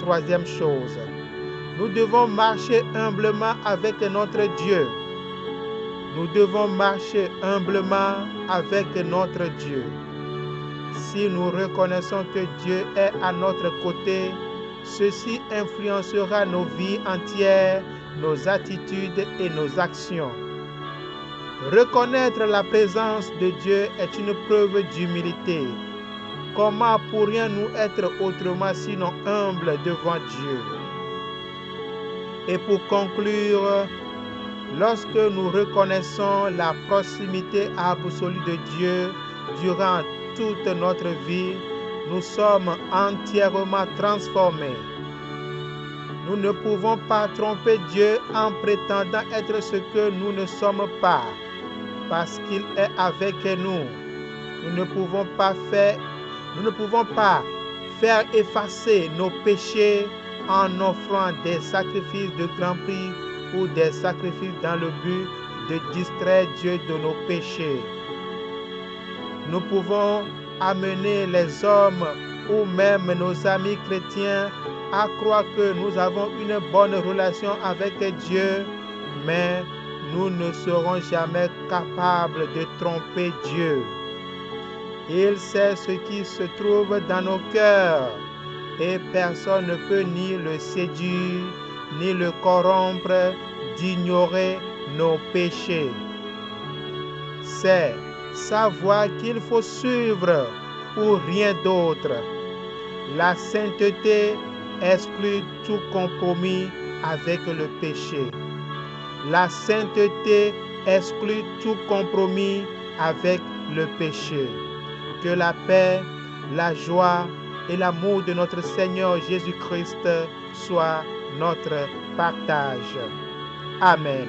troisième chose, nous devons marcher humblement avec notre Dieu. Nous devons marcher humblement avec notre Dieu. Si nous reconnaissons que Dieu est à notre côté, ceci influencera nos vies entières, nos attitudes et nos actions. Reconnaître la présence de Dieu est une preuve d'humilité. Comment pourrions-nous être autrement sinon humbles devant Dieu? Et pour conclure, lorsque nous reconnaissons la proximité absolue de Dieu durant toute notre vie, nous sommes entièrement transformés. Nous ne pouvons pas tromper Dieu en prétendant être ce que nous ne sommes pas, parce qu'il est avec nous. Nous ne pouvons pas faire effacer nos péchés en offrant des sacrifices de grand prix ou des sacrifices dans le but de distraire Dieu de nos péchés. Nous pouvons amener les hommes ou même nos amis chrétiens à croire que nous avons une bonne relation avec Dieu, mais nous ne serons jamais capables de tromper Dieu. Il sait ce qui se trouve dans nos cœurs et personne ne peut ni le séduire, ni le corrompre d'ignorer nos péchés. C'est sa voie qu'il faut suivre ou rien d'autre. La sainteté exclut tout compromis avec le péché. La sainteté exclut tout compromis avec le péché. Que la paix, la joie et l'amour de notre Seigneur Jésus-Christ soient notre partage. Amen.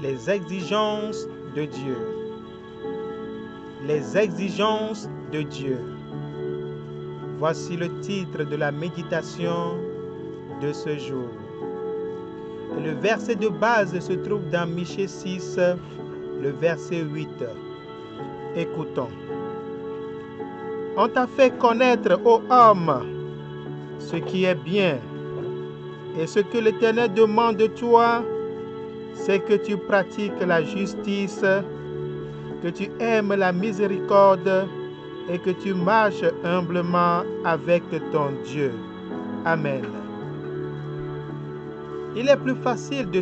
Les exigences de Dieu. Les exigences de Dieu. Voici le titre de la méditation de ce jour. Le verset de base se trouve dans Michée 6, le verset 8. Écoutons. On t'a fait connaître, ô homme, ce qui est bien, et ce que l'Éternel demande de toi, c'est que tu pratiques la justice, que tu aimes la miséricorde et que tu marches humblement avec ton Dieu. Amen. Il est plus facile de